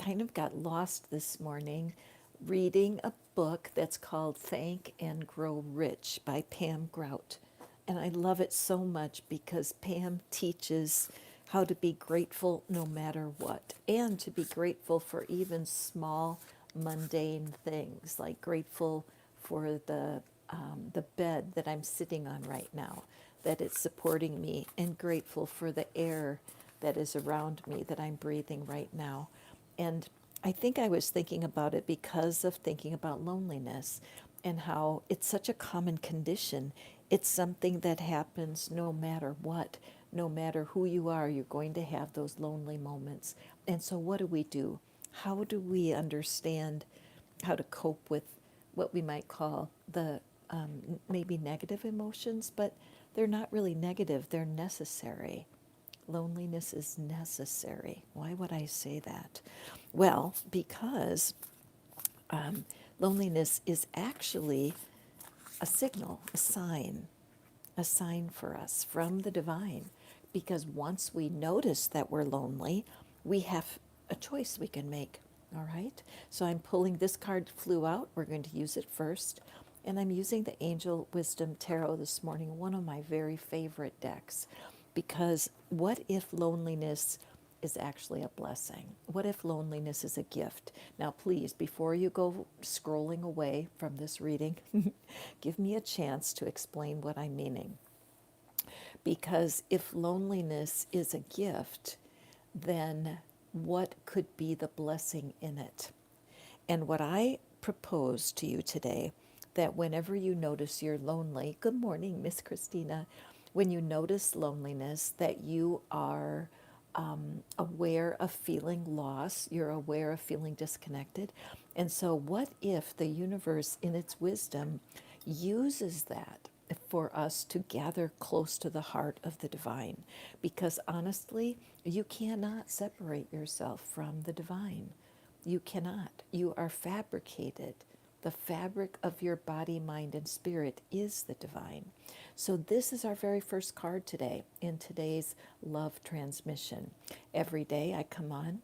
kind of got lost this morning reading a book that's called Thank and Grow Rich by Pam Grout. And I love it so much because Pam teaches how to be grateful no matter what, and to be grateful for even small, mundane things, like grateful for the bed that I'm sitting on right now, that it's supporting me, and grateful for the air that is around me that I'm breathing right now. And I think I was thinking about it because of thinking about loneliness and how it's such a common condition. It's something that happens no matter what, no matter who you are, you're going to have those lonely moments. And so, what do we do? How do we understand how to cope with what we might call the maybe negative emotions, but they're not really negative, they're necessary. Loneliness is necessary. Why would I say that? Well, because loneliness is actually a signal, a sign for us from the divine. Because once we notice that we're lonely, we have a choice we can make. All right? So I'm pulling this card, flew out. We're going to use it first. And I'm using the Angel Wisdom Tarot this morning, one of my very favorite decks. Because what if loneliness is actually a blessing? What if loneliness is a gift? Now, please, before you go scrolling away from this reading, give me a chance to explain what I'm meaning. Because if loneliness is a gift, then what could be the blessing in it? And what I propose to you today, that whenever you notice you're lonely, good morning, Miss Christina, when you notice loneliness, that you are aware of feeling loss, you're aware of feeling disconnected. And so, what if the universe, in its wisdom, uses that for us to gather close to the heart of the divine? Because honestly, you cannot separate yourself from the divine. You cannot. You are fabricated. The fabric of your body, mind, and spirit is the divine. So, this is our very first card today in today's love transmission. Every day I come on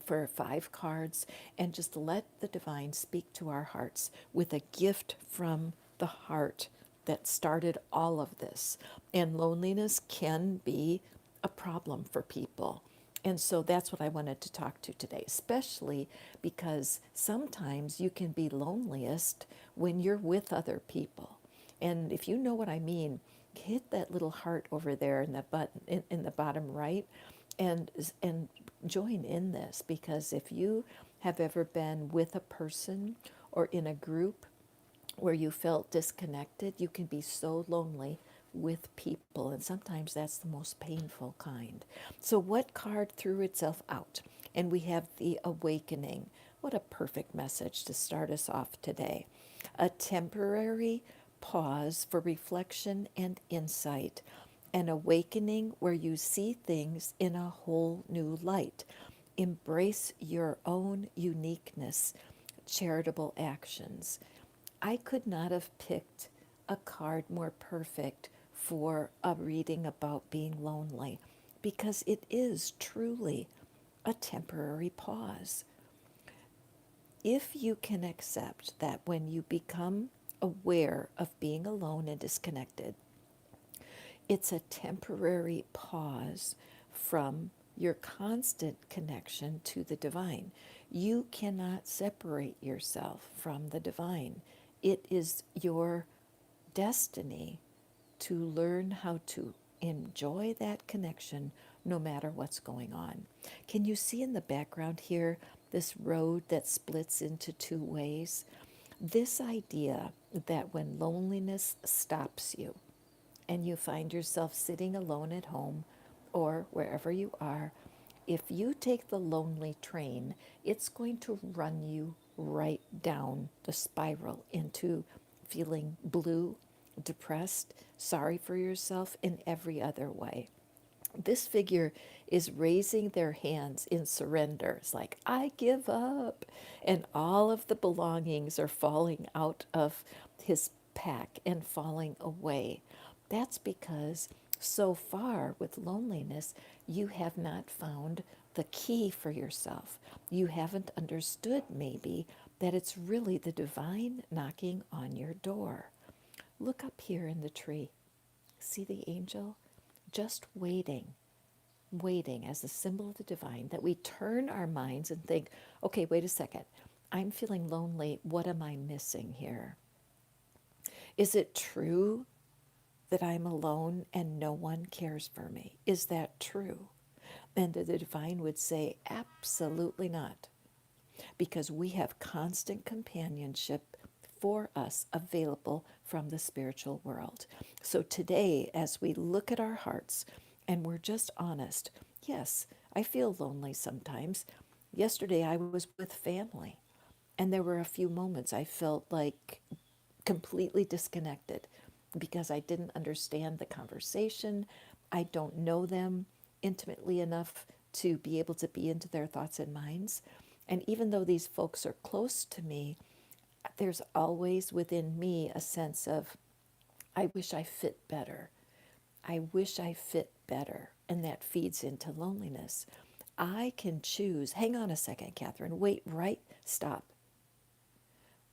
for 5 cards and just let the divine speak to our hearts with a gift from the heart that started all of this. And loneliness can be a problem for people. And so that's what I wanted to talk to today, especially because sometimes you can be loneliest when you're with other people. And if you know what I mean, hit that little heart over there in the button in the bottom right, and join in this, because if you have ever been with a person or in a group where you felt disconnected, you can be so lonely with people, and sometimes that's the most painful kind. So, what card threw itself out? And we have the awakening. What a perfect message to start us off today. A temporary pause for reflection and insight, an awakening where you see things in a whole new light. Embrace your own uniqueness, charitable actions. I could not have picked a card more perfect for a reading about being lonely, because it is truly a temporary pause. If you can accept that when you become aware of being alone and disconnected, it's a temporary pause from your constant connection to the divine. You cannot separate yourself from the divine. It is your destiny to learn how to enjoy that connection no matter what's going on. Can you see in the background here this road that splits into 2 ways? This idea that when loneliness stops you and you find yourself sitting alone at home or wherever you are, if you take the lonely train, it's going to run you right down the spiral into feeling blue, depressed, sorry for yourself in every other way. This figure is raising their hands in surrender. It's like, I give up. And all of the belongings are falling out of his pack and falling away. That's because so far with loneliness, you have not found the key for yourself. You haven't understood maybe that it's really the divine knocking on your door. Look up here in the tree. See the angel? Just waiting, waiting as a symbol of the divine, that we turn our minds and think, okay, wait a second. I'm feeling lonely. What am I missing here? Is it true that I'm alone and no one cares for me? Is that true? And the divine would say, absolutely not, because we have constant companionship for us available from the spiritual world. So today, as we look at our hearts and we're just honest, yes, I feel lonely sometimes. Yesterday, I was with family, and there were a few moments I felt like completely disconnected because I didn't understand the conversation. I don't know them intimately enough to be able to be into their thoughts and minds. And even though these folks are close to me, there's always within me a sense of, I wish I fit better. I wish I fit better. And that feeds into loneliness. I can choose. Hang on a second, Catherine. Wait, right? Stop.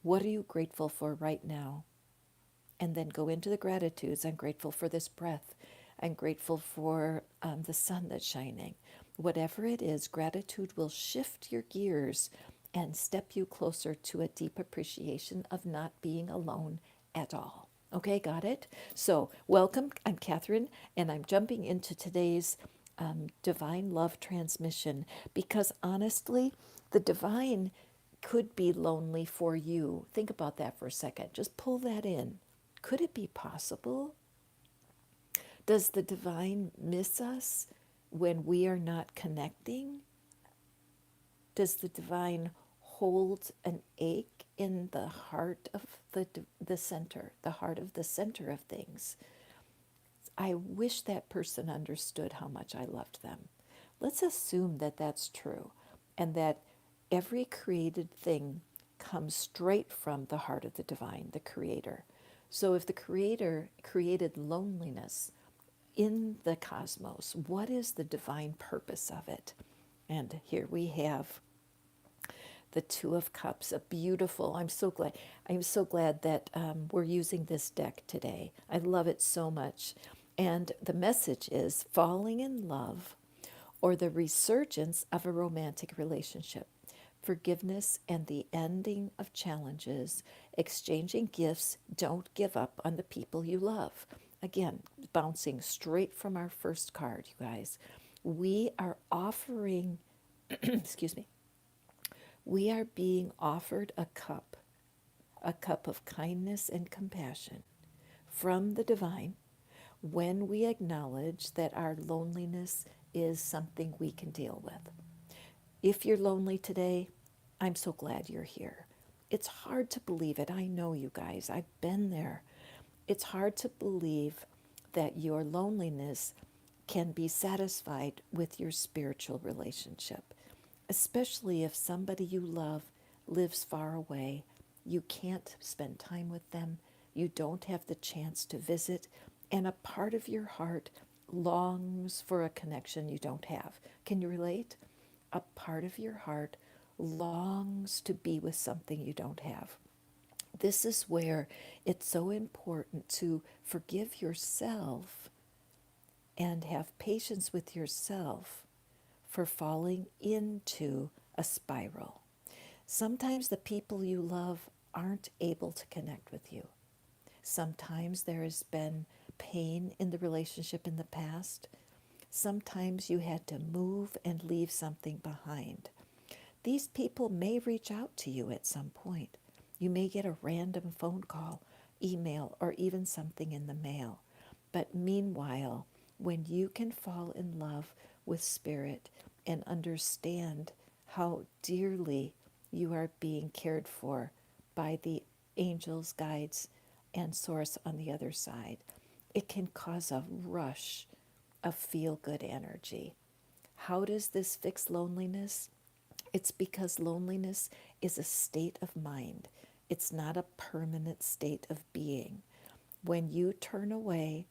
What are you grateful for right now? And then go into the gratitudes. I'm grateful for this breath. I'm grateful for the sun that's shining. Whatever it is, gratitude will shift your gears and step you closer to a deep appreciation of not being alone at all. Okay, got it? So, welcome. I'm Catherine, and I'm jumping into today's divine love transmission because honestly, the divine could be lonely for you. Think about that for a second. Just pull that in. Could it be possible? Does the divine miss us when we are not connecting? Does the divine hold an ache in the heart of the center, the heart of the center of things? I wish that person understood how much I loved them. Let's assume that that's true and that every created thing comes straight from the heart of the divine, the creator. So if the creator created loneliness in the cosmos, what is the divine purpose of it? And here we have the Two of Cups, a beautiful. I'm so glad that we're using this deck today. I love it so much. And the message is falling in love or the resurgence of a romantic relationship, forgiveness and the ending of challenges, exchanging gifts. Don't give up on the people you love. Again, bouncing straight from our first card, you guys. We are offering, excuse me, we are being offered a cup of kindness and compassion from the divine when we acknowledge that our loneliness is something we can deal with. If you're lonely today, I'm so glad you're here. It's hard to believe it. I know, you guys. I've been there. It's hard to believe that your loneliness can be satisfied with your spiritual relationship, especially if somebody you love lives far away. You can't spend time with them. You don't have the chance to visit, and a part of your heart longs for a connection you don't have. Can you relate? A part of your heart longs to be with something you don't have. This is where it's so important to forgive yourself and have patience with yourself for falling into a spiral. Sometimes the people you love aren't able to connect with you. Sometimes there has been pain in the relationship in the past. Sometimes you had to move and leave something behind. These people may reach out to you at some point. You may get a random phone call, email, or even something in the mail. But meanwhile, when you can fall in love with spirit and understand how dearly you are being cared for by the angels, guides, and source on the other side, it can cause a rush of feel-good energy. How does this fix loneliness? It's because loneliness is a state of mind. It's not a permanent state of being. When you turn away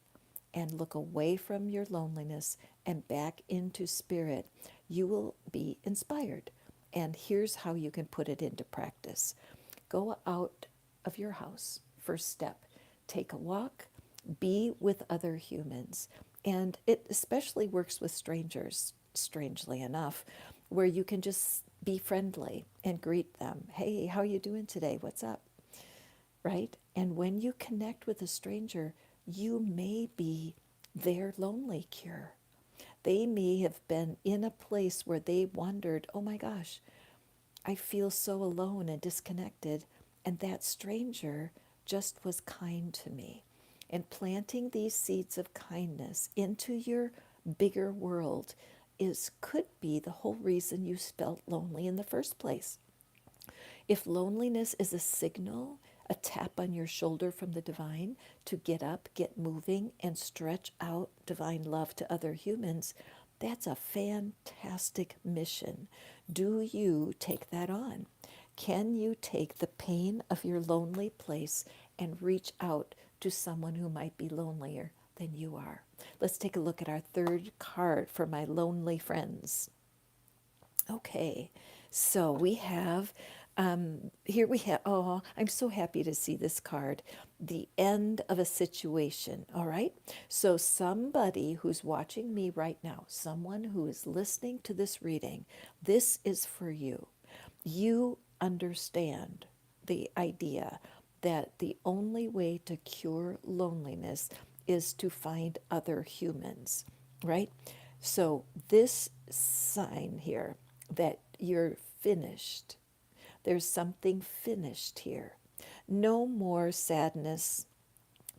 and look away from your loneliness and back into spirit, you will be inspired. And here's how you can put it into practice. Go out of your house. First step, take a walk, be with other humans. And it especially works with strangers, strangely enough, where you can just be friendly and greet them. Hey, how are you doing today? What's up? Right? And when you connect with a stranger, you may be their lonely cure. They may have been in a place where they wondered, oh my gosh, I feel so alone and disconnected. And that stranger just was kind to me. And planting these seeds of kindness into your bigger world could be the whole reason you felt lonely in the first place. If loneliness is a signal, a tap on your shoulder from the divine to get up, get moving, and stretch out divine love to other humans, that's a fantastic mission. Do you take that on? Can you take the pain of your lonely place and reach out to someone who might be lonelier than you are? Let's take a look at our third card for my lonely friends. Okay, so we have, here we have, oh, I'm so happy to see this card. The end of a situation, all right? So somebody who's watching me right now, someone who is listening to this reading, this is for you. You understand the idea that the only way to cure loneliness is to find other humans, right? So this sign here that you're finished, there's something finished here. No more sadness,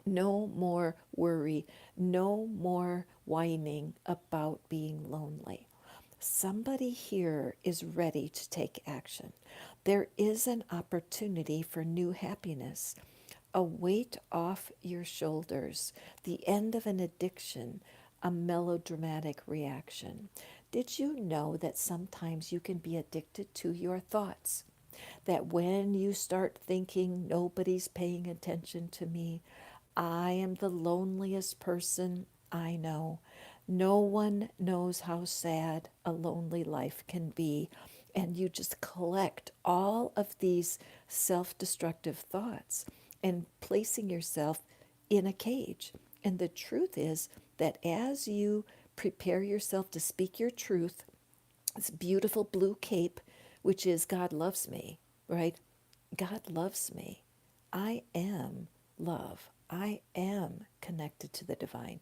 no more worry, no more whining about being lonely. Somebody here is ready to take action. There is an opportunity for new happiness, a weight off your shoulders, the end of an addiction, a melodramatic reaction. Did you know that sometimes you can be addicted to your thoughts? That when you start thinking, nobody's paying attention to me, I am the loneliest person I know. No one knows how sad a lonely life can be. And you just collect all of these self destructive thoughts and placing yourself in a cage. And the truth is that as you prepare yourself to speak your truth, this beautiful blue cape, which is God loves me, right? God loves me. I am love. I am connected to the divine.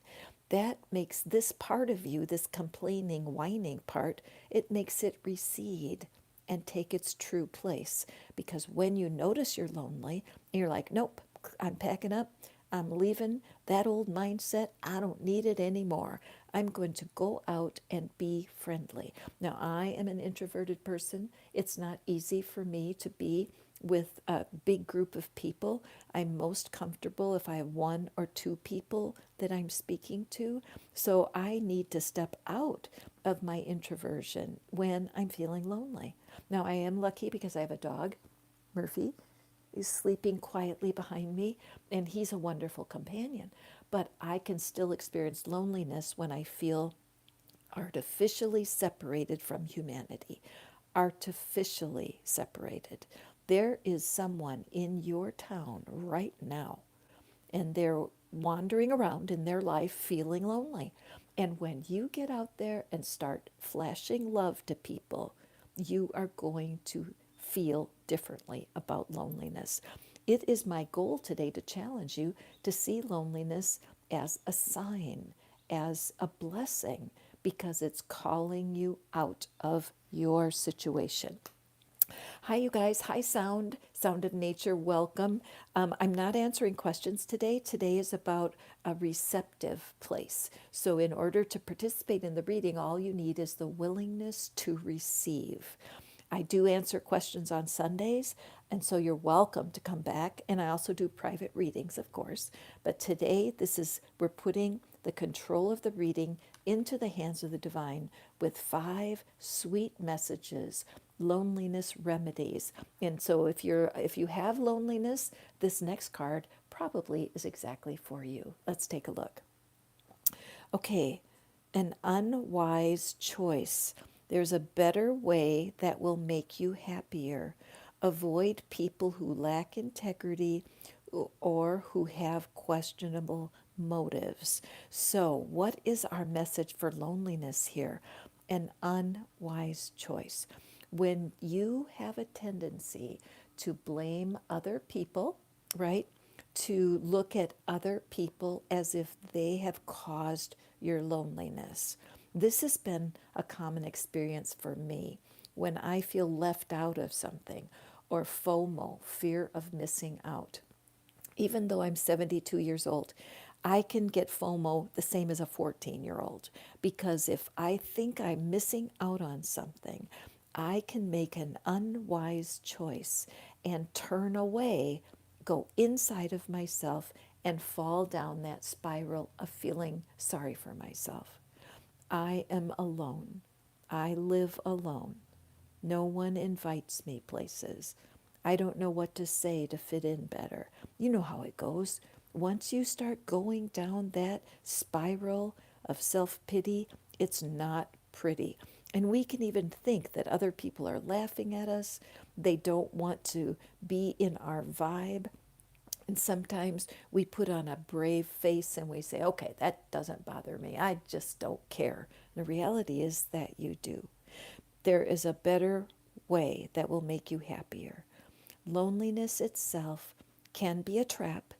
That makes this part of you, this complaining, whining part, it makes it recede and take its true place. Because when you notice you're lonely, you're like, nope, I'm packing up. I'm leaving that old mindset. I don't need it anymore. I'm going to go out and be friendly. Now, I am an introverted person. It's not easy for me to be with a big group of people. I'm most comfortable if I have one or two people that I'm speaking to. So I need to step out of my introversion when I'm feeling lonely. Now, I am lucky because I have a dog, Murphy. He's sleeping quietly behind me, and he's a wonderful companion. But I can still experience loneliness when I feel artificially separated from humanity. Artificially separated. There is someone in your town right now, and they're wandering around in their life feeling lonely. And when you get out there and start flashing love to people, you are going to feel differently about loneliness. It is my goal today to challenge you to see loneliness as a sign, as a blessing, because it's calling you out of your situation. Hi, you guys. Hi, Sound of Nature. Welcome. I'm not answering questions today. Today is about a receptive place. So, in order to participate in the reading, all you need is the willingness to receive. I do answer questions on Sundays, and so you're welcome to come back. And I also do private readings, of course. But today, we're putting the control of the reading into the hands of the divine with 5 sweet messages, loneliness remedies. And so if you have loneliness, this next card probably is exactly for you. Let's take a look. Okay, an unwise choice. There's a better way that will make you happier. Avoid people who lack integrity or who have questionable motives. So, what is our message for loneliness here? An unwise choice. When you have a tendency to blame other people, right? To look at other people as if they have caused your loneliness. This has been a common experience for me when I feel left out of something, or FOMO, fear of missing out. Even though I'm 72 years old, I can get FOMO the same as a 14-year-old, because if I think I'm missing out on something, I can make an unwise choice and turn away, go inside of myself, and fall down that spiral of feeling sorry for myself. I am alone. I live alone. No one invites me places. I don't know what to say to fit in better. You know how it goes. Once you start going down that spiral of self pity, it's not pretty. And we can even think that other people are laughing at us. They don't want to be in our vibe. And sometimes we put on a brave face and we say, okay, that doesn't bother me. I just don't care. The reality is that you do. There is a better way that will make you happier. Loneliness itself can be a trap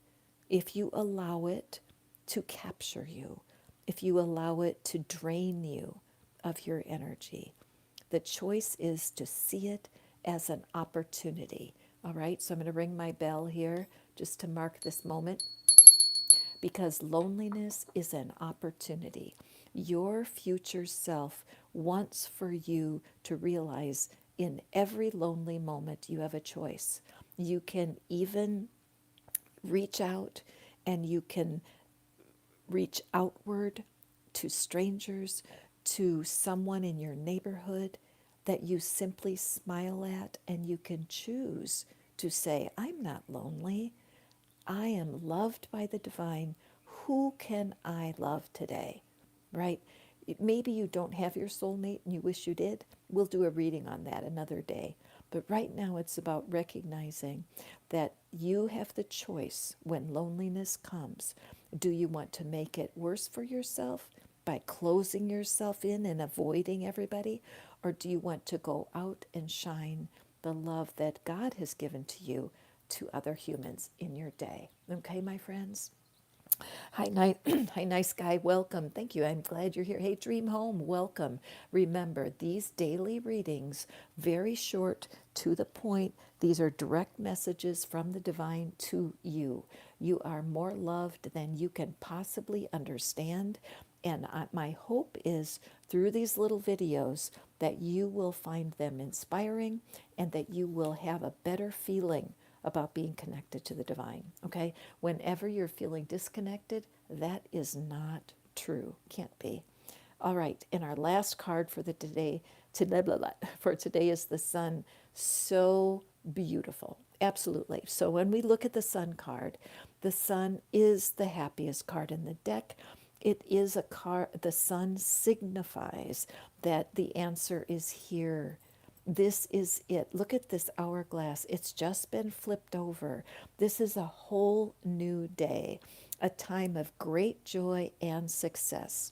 if you allow it to capture you, if you allow it to drain you of your energy. The choice is to see it as an opportunity. All right, so I'm going to ring my bell here just to mark this moment, because loneliness is an opportunity. Your future self wants for you to realize in every lonely moment you have a choice. You can even reach out, and you can reach outward to strangers, to someone in your neighborhood that you simply smile at, and you can choose to say, I'm not lonely. I am loved by the divine. Who can I love today? Right? Maybe you don't have your soulmate and you wish you did. We'll do a reading on that another day. But right now it's about recognizing that you have the choice when loneliness comes. Do you want to make it worse for yourself by closing yourself in and avoiding everybody? Or do you want to go out and shine the love that God has given to you to other humans in your day? Okay, my friends? Hi, hi, nice guy. Welcome. Thank you. I'm glad you're here. Hey, Dream Home. Welcome. Remember, these daily readings, very short, to the point. These are direct messages from the divine to you. You are more loved than you can possibly understand. And my hope is through these little videos that you will find them inspiring and that you will have a better feeling about being connected to the divine. Okay? Whenever you're feeling disconnected, that is not true. Can't be. All right, and our last card for the today, for today is the sun. So beautiful. Absolutely. So when we look at the sun card, the sun is the happiest card in the deck. It is a card, the sun signifies that the answer is here. This is it. Look at this hourglass. It's just been flipped over. This is a whole new day, a time of great joy and success.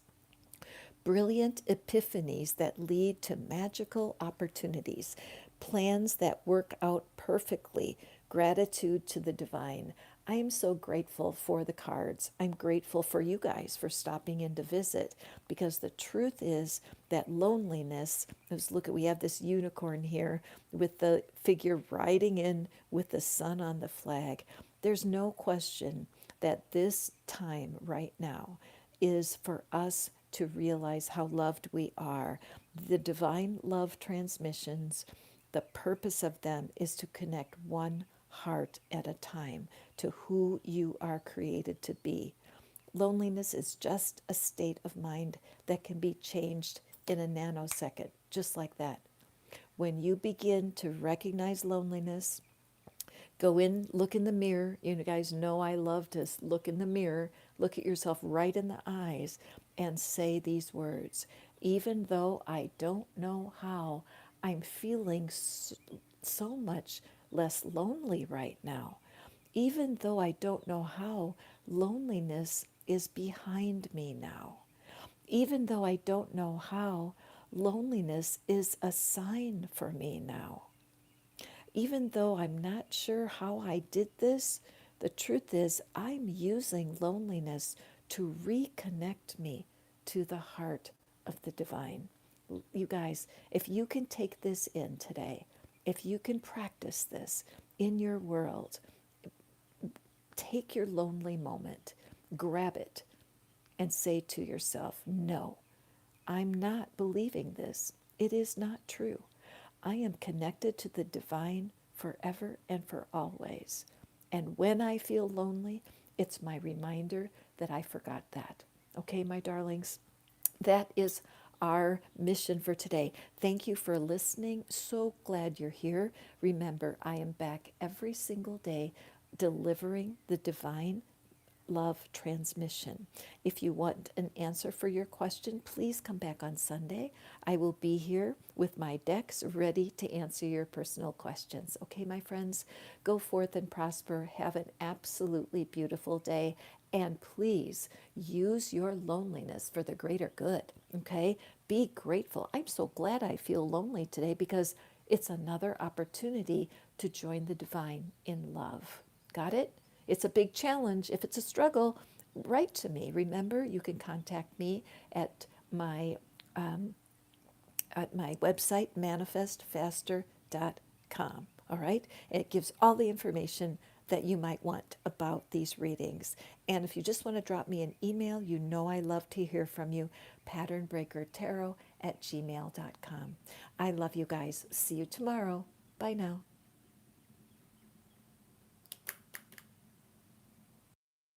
Brilliant epiphanies that lead to magical opportunities, plans that work out perfectly, gratitude to the divine. I am so grateful for the cards. I'm grateful for you guys for stopping in to visit, because the truth is that loneliness, let's look at, we have this unicorn here with the figure riding in with the sun on the flag. There's no question that this time right now is for us to realize how loved we are. The divine love transmissions, the purpose of them is to connect one heart at a time to who you are created to be. Loneliness is just a state of mind that can be changed in a nanosecond, just like that. When you begin to recognize loneliness, go in, look in the mirror. You guys know I love to look in the mirror, look at yourself right in the eyes, and say these words. Even though I don't know how, I'm feeling so much less lonely right now. Even though I don't know how, loneliness is behind me now. Even though I don't know how, loneliness is a sign for me now. Even though I'm not sure how I did this, the truth is I'm using loneliness to reconnect me to the heart of the divine. You guys, if you can take this in today, if you can practice this in your world, take your lonely moment, grab it, and say to yourself, no, I'm not believing this. It is not true. I am connected to the divine forever and for always. And when I feel lonely, it's my reminder that I forgot that. Okay, my darlings? That is our mission for today. Thank you for listening. So glad you're here. Remember, I am back every single day delivering the divine love transmission. If you want an answer for your question, please come back on Sunday. I will be here with my decks ready to answer your personal questions. Okay, my friends, go forth and prosper. Have an absolutely beautiful day. And please use your loneliness for the greater good. Okay, be grateful. I'm so glad I feel lonely today because it's another opportunity to join the divine in love. Got it? It's a big challenge. If it's a struggle, write to me. Remember, you can contact me at my website, manifestfaster.com. All right? And it gives all the information that you might want about these readings. And if you just want to drop me an email, you know I love to hear from you, patternbreakertarot@gmail.com. I love you guys. See you tomorrow. Bye now.